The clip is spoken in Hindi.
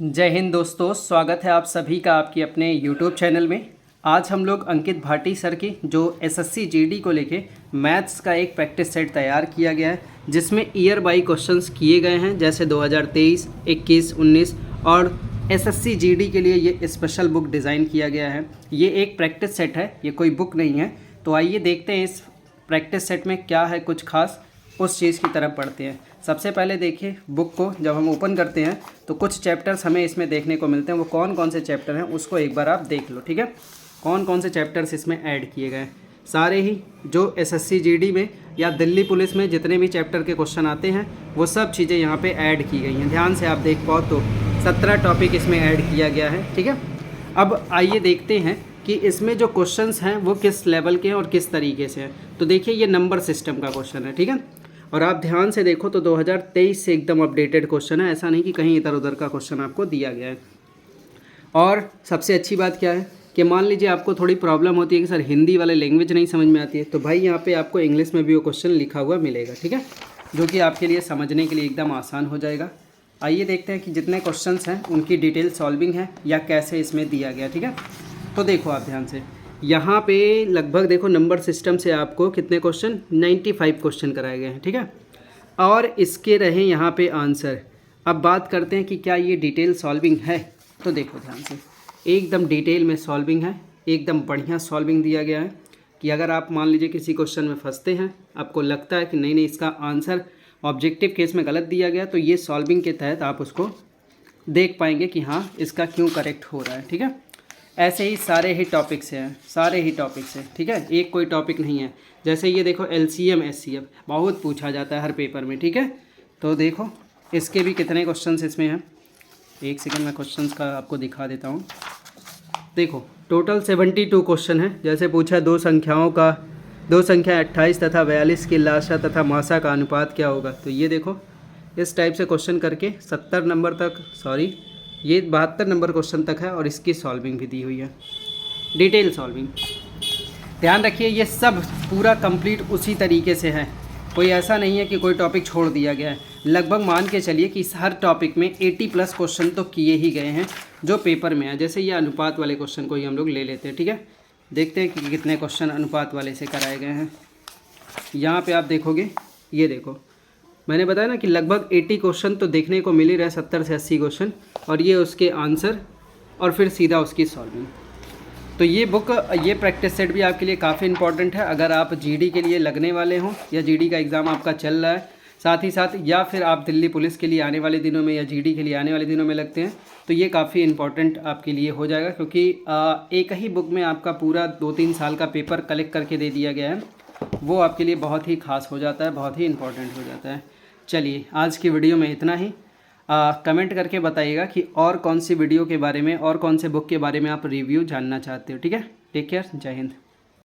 जय हिंद दोस्तों, स्वागत है आप सभी का आपकी अपने YouTube चैनल में। आज हम लोग अंकित भाटी सर की जो एसएससी जीडी को लेके मैथ्स का एक प्रैक्टिस सेट तैयार किया गया है, जिसमें ईयर बाई क्वेश्चंस किए गए हैं, जैसे 2023, 21, 19 और एसएससी जीडी के लिए ये स्पेशल बुक डिज़ाइन किया गया है। ये एक प्रैक्टिस सेट है, ये कोई बुक नहीं है। तो आइए देखते हैं इस प्रैक्टिस सेट में क्या है कुछ खास, उस चीज़ की तरफ पढ़ते हैं। सबसे पहले देखिए बुक को जब हम ओपन करते हैं तो कुछ चैप्टर्स हमें इसमें देखने को मिलते हैं। वो कौन कौन से चैप्टर हैं उसको एक बार आप देख लो, ठीक है। कौन कौन से चैप्टर्स इसमें ऐड किए गए हैं, सारे ही जो एसएससी जीडी में या दिल्ली पुलिस में जितने भी चैप्टर के क्वेश्चन आते हैं वो सब चीज़ें यहाँ पे ऐड की गई हैं। ध्यान से आप देख पाओ तो 17 टॉपिक इसमें ऐड किया गया है, ठीक है। अब आइए देखते हैं कि इसमें जो क्वेश्चंस हैं वो किस लेवल के हैं और किस तरीके से हैं। तो देखिए ये नंबर सिस्टम का क्वेश्चन है, ठीक है। और आप ध्यान से देखो तो 2023 से एकदम अपडेटेड क्वेश्चन है, ऐसा नहीं कि कहीं इधर उधर का क्वेश्चन आपको दिया गया है। और सबसे अच्छी बात क्या है कि मान लीजिए आपको थोड़ी प्रॉब्लम होती है कि सर हिंदी वाले लैंग्वेज नहीं समझ में आती है, तो भाई यहाँ पे आपको इंग्लिश में भी वो क्वेश्चन लिखा हुआ मिलेगा, ठीक है, जो कि आपके लिए समझने के लिए एकदम आसान हो जाएगा। आइए देखते हैं कि जितने क्वेश्चंस हैं उनकी डिटेल सॉल्विंग है या कैसे इसमें दिया गया, ठीक है। तो देखो आप ध्यान से, यहाँ पे लगभग देखो नंबर सिस्टम से आपको कितने क्वेश्चन 95 क्वेश्चन कराए गए हैं, ठीक है। और इसके रहे यहाँ पे आंसर। अब बात करते हैं कि क्या ये डिटेल सॉल्विंग है। तो देखो ध्यान से, एकदम डिटेल में सॉल्विंग है, एकदम बढ़िया सॉल्विंग दिया गया है कि अगर आप मान लीजिए किसी क्वेश्चन में फंसते हैं, आपको लगता है कि नहीं नहीं इसका आंसर ऑब्जेक्टिव केस में गलत दिया गया, तो ये सॉल्विंग के तहत आप उसको देख पाएंगे कि हाँ इसका क्यों करेक्ट हो रहा है, ठीक है। ऐसे ही सारे ही टॉपिक्स हैं, सारे ही टॉपिक्स हैं, ठीक है, एक कोई टॉपिक नहीं है। जैसे ये देखो एलसीएम एचसीएफ बहुत पूछा जाता है हर पेपर में, ठीक है। तो देखो इसके भी कितने क्वेश्चंस इसमें हैं, एक सेकंड में क्वेश्चंस का आपको दिखा देता हूँ। देखो टोटल 72 क्वेश्चन है। जैसे पूछा दो संख्या 28 तथा 42 की लाशा तथा मासा का अनुपात क्या होगा। तो ये देखो इस टाइप से क्वेश्चन करके 70 नंबर तक, सॉरी ये 72 नंबर क्वेश्चन तक है और इसकी सॉल्विंग भी दी हुई है, डिटेल सॉल्विंग। ध्यान रखिए ये सब पूरा कंप्लीट उसी तरीके से है, कोई ऐसा नहीं है कि कोई टॉपिक छोड़ दिया गया है। लगभग मान के चलिए कि हर टॉपिक में 80+ क्वेश्चन तो किए ही गए हैं जो पेपर में है। जैसे ये अनुपात वाले क्वेश्चन को ही हम लोग ले लेते हैं, ठीक है। देखते हैं कि कितने क्वेश्चन अनुपात वाले से कराए गए हैं। यहाँ पर आप देखोगे, ये देखो मैंने बताया ना कि लगभग 80 क्वेश्चन तो देखने को मिल ही रहे, 70 से 80 क्वेश्चन, और ये उसके आंसर और फिर सीधा उसकी सॉल्विंग। तो ये बुक, ये प्रैक्टिस सेट भी आपके लिए काफ़ी इंपॉर्टेंट है अगर आप जीडी के लिए लगने वाले हों या जीडी का एग्ज़ाम आपका चल रहा है, साथ ही साथ या फिर आप दिल्ली पुलिस के लिए आने वाले दिनों में या जीडी के लिए आने वाले दिनों में लगते हैं, तो ये काफ़ी इंपॉर्टेंट आपके लिए हो जाएगा। क्योंकि एक ही बुक में आपका पूरा 2-3 साल का पेपर कलेक्ट करके दे दिया गया है, वो आपके लिए बहुत ही खास हो जाता है, बहुत ही इंपॉर्टेंट हो जाता है। चलिए आज की वीडियो में इतना ही। कमेंट करके बताइएगा कि और कौन सी वीडियो के बारे में और कौन से बुक के बारे में आप रिव्यू जानना चाहते हो, ठीक है। टेक केयर, जय हिंद।